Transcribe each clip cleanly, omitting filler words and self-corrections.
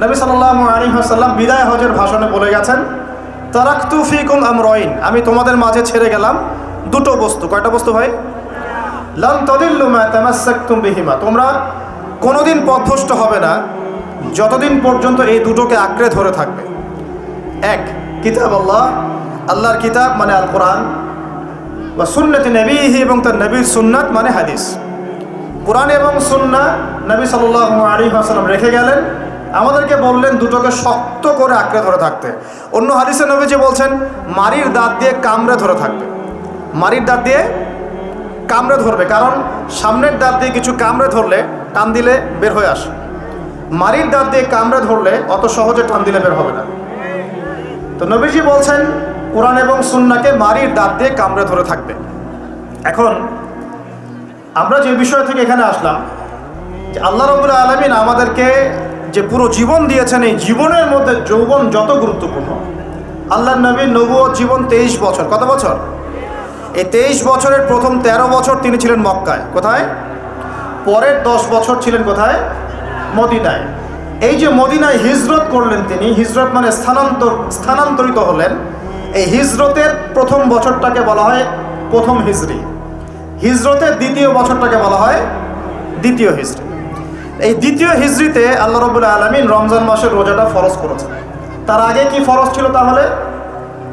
নবী সাল্লাল্লাহু আলাইহি ওয়াসাল্লাম বিদায় হজের ভাষণে বলে গেছেন, তারাকতু ফিকুম আমরাইন, আমি তোমাদের মাঝে ছেড়ে গেলাম দুটো বস্তু। কয়টা বস্তু ভাই? লান তাদিল্লু মা তামাসসাকতুম বিহিমা, তোমরা কোনোদিন পথভ্রষ্ট হবে না যতদিন পর্যন্ত এই দুটোকে আঁকড়ে ধরে থাকবে। এক, কিতাব আল্লাহ, আল্লাহর কিতাব মানে আল কোরআন, বা সুন্নতি নবীহি, এবং তার নবীর সুন্নাত মানে হাদিস। কোরআন এবং সুন্নাহ নবী সাল্লাল্লাহু আলাইহি ওয়াসাল্লাম রেখে গেলেন, আমাদেরকে বললেন দুটোকে শক্ত করে আঁকড়ে ধরে থাকতে। অন্য হাদিসে নবীজি বলছেন মারির দাঁত দিয়ে কামড়ে ধরে থাকবে, মারির দাঁত দিয়ে কামড়ে ধরবে, কারণ সামনের দাঁত দিয়ে কিছু কামড়ে ধরলে টান দিলে বের হয়ে আসে, মারির দাঁত দিয়ে কামড়ে ধরলে অত সহজে টান দিলে বের হবে না। তো নবীজি বলছেন কোরআন এবং সুন্নাহকে মারির দাঁত দিয়ে কামড়ে ধরে থাকবে। এখন আমরা যে বিষয় থেকে এখানে আসলাম, যে আল্লাহ রাব্বুল আলামিন আমাদেরকে যে পুরো জীবন দিয়েছেন, এই জীবনের মধ্যে যৌবন যত গুরুত্বপূর্ণ। আল্লাহর নবীর নবুয়ত জীবন 23 বছর। কত বছর? এই 23 বছরের প্রথম 13 বছর তিনি ছিলেন মক্কায়। কোথায়? পরের 10 বছর ছিলেন কোথায়? মদিনায়। এই যে মদিনায় হিজরত করলেন তিনি, হিজরত মানে স্থানান্তরিত হলেন। এই হিজরতের প্রথম বছরটাকে বলা হয় প্রথম হিজরি, হিজরতের দ্বিতীয় বছরটাকে বলা হয় দ্বিতীয় হিজরি। এই দ্বিতীয় হিজরিতে আল্লাহ রাব্বুল আলামিন রমজান মাসের রোজাটা ফরজ করেছেন। তার আগে কি ফরজ ছিল তাহলে?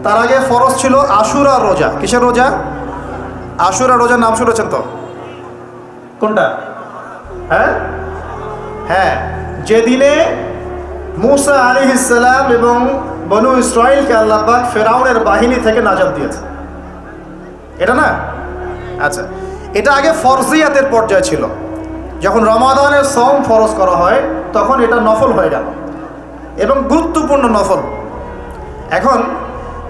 তার আগে ফরজ ছিল আশুরা রোজা। কিসের রোজা? আশুরা রোজার নাম শুনেছেন তো? কোনটা? হ্যাঁ, যেদিনে মূসা আলাইহিস সালাম এবং বনু ইসরাইলকে আল্লাহ পাক ফেরাউনের বাহিনী থেকে নাজাত দিয়েছে, এটা না? আচ্ছা, এটা আগে ফরজিয়াতের পর্যায়ে ছিল। যখন রমাদানের সওম ফরজ করা হয় তখন এটা নফল হয়ে গেল, এবং গুরুত্বপূর্ণ নফল। এখন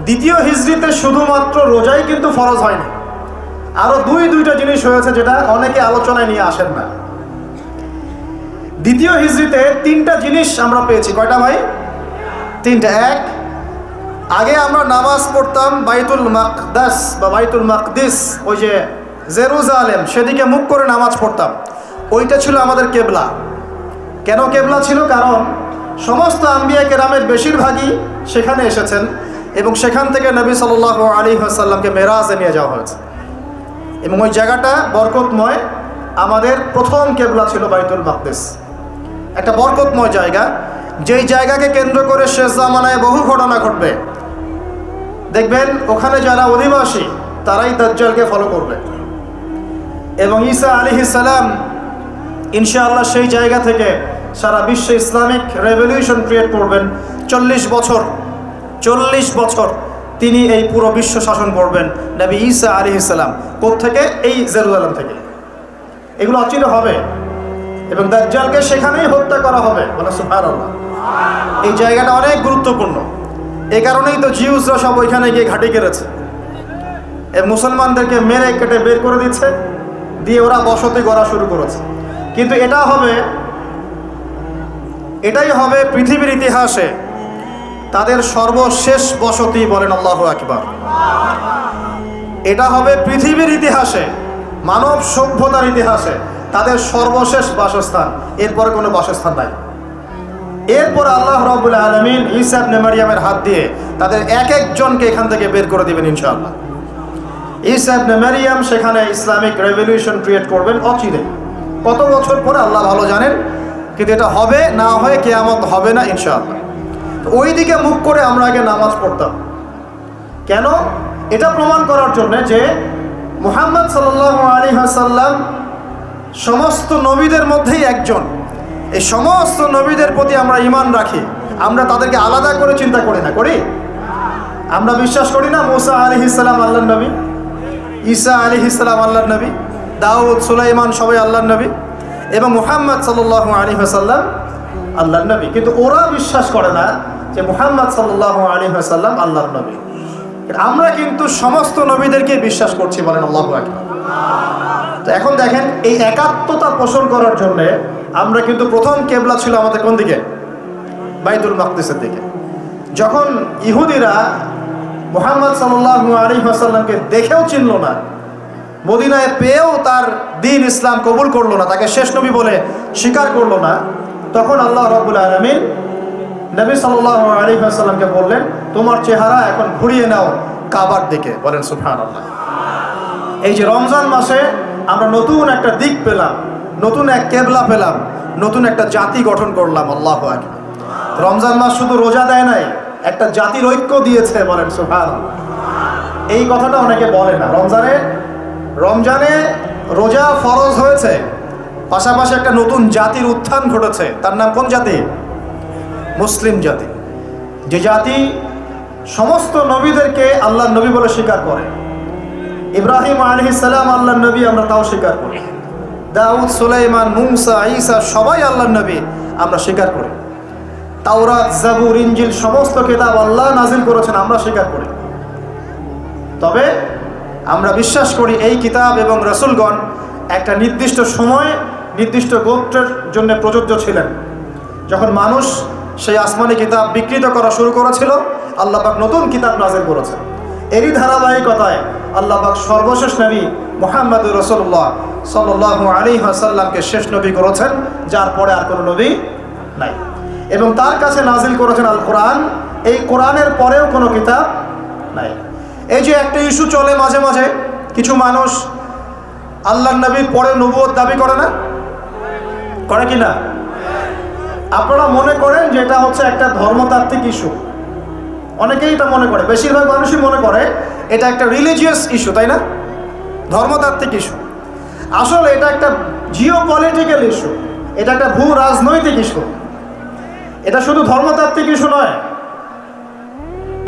দ্বিতীয় হিজরিতে শুধুমাত্র রোজাই কিন্তু ফরজ হয়নি, আরও দুইটা জিনিস হয়েছে যেটা অনেকে আলোচনায় নিয়ে আসেন না। দ্বিতীয় হিজরিতে 3টা জিনিস আমরা পেয়েছি। কয়টা ভাই? 3টা। এক, আগে আমরা নামাজ পড়তাম বাইতুল মাকদাস বা বাইতুল মাকদিস, ওই যে জেরুজালেম, সেদিকে মুখ করে নামাজ পড়তাম। ওইটা ছিল আমাদের কেবলা। কেন কেবলা ছিল? কারণ সমস্ত আম্বিয়া কেরামের বেশিরভাগই সেখানে এসেছেন, এবং সেখান থেকে নবী সাল্লাল্লাহু আলাইহি ওয়াসাল্লামকে মেরাজে নিয়ে যাওয়া হয়েছে, এবং ওই জায়গাটা বরকতময়। আমাদের প্রথম কেবলা ছিল বাইতুল মাকদিস, একটা বরকতময় জায়গা, যেই জায়গাকে কেন্দ্র করে শেষ জামানায় বহু ঘটনা ঘটবে। দেখবেন ওখানে যারা অধিবাসী তারাই দাজ্জালকে ফলো করবে, এবং ঈসা আলাইহিস সালাম ইনশাআল্লাহ সেই জায়গা থেকে সারা বিশ্বে ইসলামিক রেভলিউশন ক্রিয়েট করবেন। 40 বছর তিনি এই পুরো বিশ্ব শাসন করবেন। নবী ঈসা আলাইহিস সালাম কোত্থেকে? এই জেরুজালেম থেকে। এগুলো অচিরে হবে, এবং দাজ্জালকে সেখানেই হত্যা করা হবে। বলে সুবহানাল্লাহ। এই জায়গাটা অনেক গুরুত্বপূর্ণ। এই কারণেই তো জিউসরা সব ওইখানে গিয়ে ঘাঁটি কেড়েছে, মুসলমানদেরকে মেরে কেটে বের করে দিচ্ছে, দিয়ে ওরা বসতি গড়া শুরু করেছে। কিন্তু এটাই হবে পৃথিবীর ইতিহাসে তাদের সর্বশেষ বসতি। বলেন আল্লাহু আকবার। এটা হবে পৃথিবীর ইতিহাসে, মানব সভ্যতার ইতিহাসে তাদের সর্বশেষ বাসস্থান। এরপরে কোনো বাসস্থান নাই। এরপর আল্লাহ রাব্বুল আলামিন ঈসা ইবনে মারইয়ামের হাত দিয়ে তাদের এক একজনকে এখান থেকে বের করে দিবেন ইনশাআল্লাহ। ঈসা ইবনে মারইয়াম সেখানে ইসলামিক রেভলিউশন ক্রিয়েট করবেন অচিরে। কত বছর পরে আল্লাহ ভালো জানেন, কিন্তু এটা হবে, না হয়ে কিয়ামত হবে না ইনশাআল্লাহ। তো ওই দিকে মুখ করে আমরা আগে নামাজ পড়তাম। কেন? এটা প্রমাণ করার জন্য যে মুহাম্মদ সাল্লাল্লাহু আলাইহি ওয়াসাল্লাম সমস্ত নবীদের মধ্যেই একজন। এই সমস্ত নবীদের প্রতি আমরা ঈমান রাখি, আমরা তাদেরকে আলাদা করে চিন্তা করি না। করি? আমরা বিশ্বাস করি না মূসা আলাইহিস সালাম আল্লাহর নবী, ঈসা আলাইহিস সালাম আল্লাহর নবী, দাউদ, সুলাইমান সবাই আল্লাহর নবী, এবং মুহাম্মদ সাল্লাল্লাহু আলাইহি ওয়াসাল্লাম আল্লাহর নবী। কিন্তু ওরা বিশ্বাস করে না যে মুহাম্মদ সাল্লাল্লাহু আলাইহি ওয়াসাল্লাম আল্লাহর নবী। আমরা কিন্তু সমস্ত নবীদেরকে বিশ্বাস করছি। বলেন আল্লাহু আকবার। তো এখন দেখেন, এই একাত্মতা পোষণ করার জন্য আমরা কিন্তু প্রথম কেবলা ছিল আমাদের কোন দিকে? বাইতুল মাকদিসের দিকে। যখন ইহুদিরা মুহাম্মদ সাল্লাল্লাহু আলাইহি ওয়াসাল্লামকে দেখেও চিনল না, মদিনায় পেয়েও তার দ্বীন ইসলাম কবুল করলো না, তাকে শেষ নবী বলে স্বীকার করলো না, তখন আল্লাহ রাব্বুল আলামিন নবী সাল্লাল্লাহু আলাইহি ওয়াসাল্লামকে বললেন, তোমার চেহারা এখন ঘুরিয়ে নাও কাবার দিকে। বলেন সুবহানাল্লাহ। এই যে রমজান মাসে আমরা নতুন একটা দিক পেলাম, নতুন এক কেবলা পেলাম, নতুন একটা জাতি গঠন করলাম। আল্লাহু আকবার। রমজান মাস শুধু রোজা দেয় নাই, একটা জাতির ঐক্য দিয়েছে। বলেন সুবহানাল্লাহ। এই কথাটা অনেকে বলে না। রমজানে রোজা ফরজ হয়েছে, পাশাপাশি একটা নতুন জাতির উত্থান ঘটেছে। তার নাম কোন জাতি? মুসলিম জাতি। যে জাতি সমস্ত নবীদেরকে আল্লাহর নবী বলে স্বীকার করে। ইব্রাহিম আলাইহিস সালাম আল্লাহর নবী, আমরা তাও স্বীকার করি। দাউদ, সুলাইমান, মুসা, ঈসা সবাই আল্লাহর নবী, আমরা স্বীকার করি। তাওরাত, জাবুর, ইনজিল সমস্ত কিতাব আল্লাহ নাজিল করেছেন, আমরা স্বীকার করি। তবে আমরা বিশ্বাস করি এই কিতাব এবং রাসূলগণ একটা নির্দিষ্ট সময় নির্দিষ্ট গোত্রের জন্য প্রযোজ্য ছিলেন। যখন মানুষ সেই আসমানি কিতাব বিকৃত করা শুরু করেছিল, আল্লাহ পাক নতুন কিতাব নাজিল করেছেন। এরই ধারাবাহিকতায় আল্লাহ পাক সর্বশেষ নবী মুহাম্মদুর রাসূলুল্লাহ সাল্লাল্লাহু আলাইহি ওয়াসাল্লামকে শেষ নবী করেছেন, যার পরে আর কোনো নবী নাই। এবং তার কাছে নাজিল করেছেন আল কোরআন। এই কোরআনের পরেও কোনো কিতাব নাই। এই যে একটা ইস্যু চলে মাঝে মাঝে, কিছু মানুষ আল্লাহর নবীর পরে নবুয়ত দাবি করে না, করে কি না? আপনারা মনে করেন যে এটা হচ্ছে একটা ধর্মতাত্ত্বিক ইস্যু। অনেকেই এটা মনে করে, বেশিরভাগ মানুষই মনে করে এটা একটা রিলিজিয়াস ইস্যু, তাই না? ধর্মতাত্ত্বিক ইস্যু। আসলে এটা একটা জিওপলিটিক্যাল ইস্যু, এটা একটা ভূ রাজনৈতিক ইস্যু। এটা শুধু ধর্মতাত্ত্বিক ইস্যু নয়।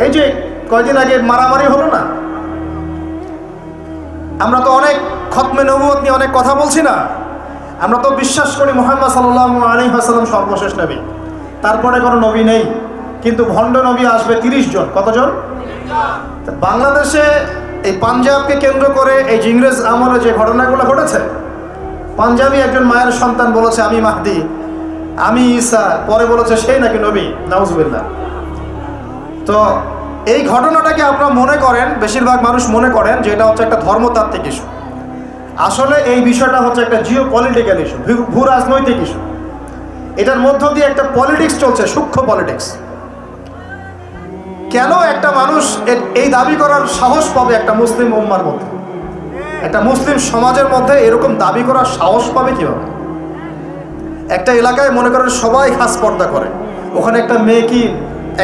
এই যে কয়দিন আগে মারামারি হলো না, আমরা তো অনেক খতমে নবুয়ত নিয়ে অনেক কথা বলছি না। আমরা তো বিশ্বাস করি মুহাম্মদ সাল্লাল্লাহু আলাইহি ওয়াসাল্লাম সর্বশেষ নবী, তারপরে কোনো নবী নেই। কিন্তু ভণ্ড নবী আসবে 30 জন। কতজন? বাংলাদেশে এই পাঞ্জাবকে কেন্দ্র করে এই ইংরেজ আমলে যে ঘটনাগুলো ঘটেছে, পাঞ্জাবি একজন মায়ের সন্তান বলেছে আমি মাহদি, আমি ঈসা, পরে বলেছে সেই নাকি নবী। নাউজুবিল্লাহ। তো এই ঘটনাটাকে আপনারা মনে করেন, বেশিরভাগ মানুষ মনে করেন যে এটা হচ্ছে একটা ধর্মতাত্ত্বিক ইস্যু। আসলে এই বিষয়টা হচ্ছে একটা জিওপলিটিক্যাল ইস্যু, ভূ রাজনৈতিক ইস্যু। এটার মধ্য দিয়ে একটা পলিটিক্স চলছে, সূক্ষ্ম পলিটিক্স। কেন একটা মানুষ এই দাবি করার সাহস পাবে একটা মুসলিম উম্মার মধ্যে, একটা মুসলিম সমাজের মধ্যে এরকম দাবি করার সাহস পাবে কিভাবে? একটা এলাকায় মনে করেন সবাই খাস পর্দা করে, ওখানে একটা মেয়ে কি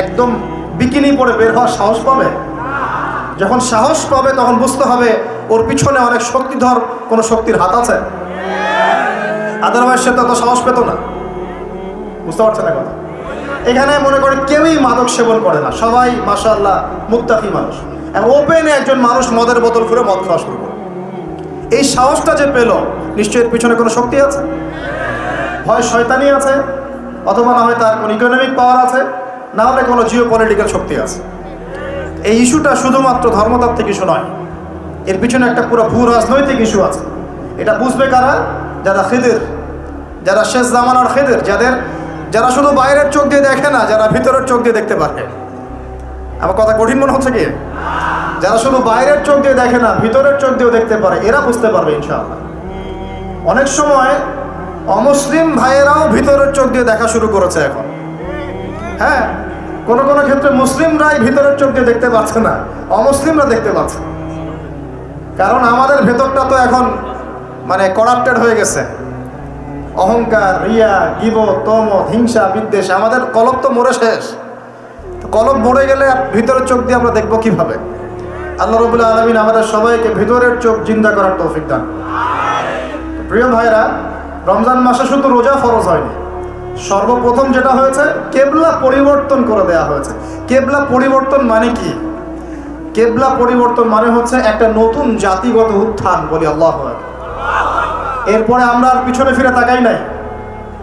একদম বিকিনি পরে বের হওয়ার সাহস পাবে? যখন সাহস পাবে তখন বুঝতে হবে ওর পিছনে অনেক শক্তিধর কোনো শক্তির হাত আছে। আদারওয়াইজ সে তো সাহস পেত না। বুঝতে পারছে না কথা? এখানে মনে করে কেউই মাদক সেবন করে না, সবাই মাশাআল্লাহ মুত্তাকি মানুষ। এবং ওপেনে একজন মানুষ মদের বোতল করে মদ খাওয়া শুরু করে। এই সাহসটা যে পেল, নিশ্চয়ই এর পিছনে কোনো শক্তি আছে, হয় শয়তানি আছে, অথবা না হয় তার কোনো ইকোনমিক পাওয়ার আছে, না হলে কোনো জিওপলিটিক্যাল শক্তি আছে। এই ইস্যুটা শুধুমাত্র ধর্মতাত্ত্বিক ইস্যু নয়, এর পিছনে একটা পুরো ভূ রাজনৈতিক ইস্যু আছে। এটা বুঝবে কারা? যারা খিদির, যারা শেষ জামানার খিদির, যারা শুধু বাইরের চোখ দিয়ে দেখে না, যারা ভিতরের চোখ দিয়ে দেখতে পারে। আমার কথা কঠিন মনে হচ্ছে কি? যারা শুধু বাইরের চোখ দিয়ে দেখে না, ভিতরের চোখ দিয়েও দেখতে পারে, এরা বুঝতে পারবে ইনশাআল্লাহ। অনেক সময় অমুসলিম ভাইয়েরাও ভিতরের চোখ দিয়ে দেখা শুরু করেছে এখন। হ্যাঁ, কোনো কোনো ক্ষেত্রে মুসলিমরাই ভিতরের চোখ দিয়ে দেখতে পাচ্ছে না, অমুসলিমরা দেখতে পাচ্ছে। কারণ আমাদের ভেতরটা তো এখন মানে করাপ্টেড হয়ে গেছে। অহংকার, রিয়া, গীবত, তমত, হিংসা, বিদ্বেষ, আমাদের কলব তো মরে শেষ। কলব মরে গেলে ভিতরের চোখ দিয়ে আমরা দেখবো কিভাবে? আল্লাহ রাব্বুল আলামিন আমাদের সবাইকে ভিতরের চোখ জিন্দা করার তৌফিক দান। প্রিয় ভাইরা, রমজান মাসে শুধু রোজা ফরজ হয়নি, সর্বপ্রথম যেটা হয়েছে কেবলা পরিবর্তন করে দেয়া হয়েছে। কেবলা পরিবর্তন মানে কি? কেবলা পরিবর্তন মানে হচ্ছে একটা নতুন জাতিগত উত্থান। বলি আল্লাহু আকবার। এরপরে আমরা আর পিছনে ফিরে তাকাই নাই।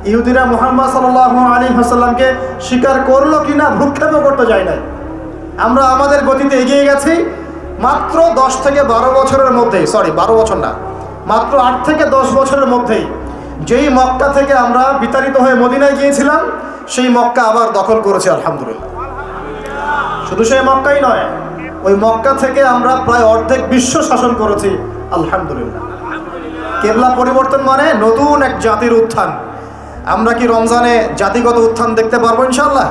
ইহুদিরা মুহাম্মদ সাল্লাল্লাহু আলাইহি ওয়াসাল্লামকে স্বীকার করলো কিনা ভ্রুক্ষেপও করতে যায় নাই। আমরা আমাদের গতিতে এগিয়ে গেছি। মাত্র 10 থেকে 12 বছরের মধ্যেই, 12 বছর না, মাত্র 8 থেকে 10 বছরের মধ্যেই যেই মক্কা থেকে আমরা বিতাড়িত হয়ে মদিনায় গিয়েছিলাম, সেই মক্কা আবার দখল করেছে আলহামদুলিল্লাহ। শুধু সেই মক্কাই নয়, ওই মক্কা থেকে আমরা প্রায় অর্ধেক বিশ্ব শাসন করেছি আলহামদুলিল্লাহ। কেবলা পরিবর্তন মানে নতুন এক জাতির উত্থান। আমরা কি রমজানে জাতিগত উত্থান দেখতে পারবো ইনশাআল্লাহ?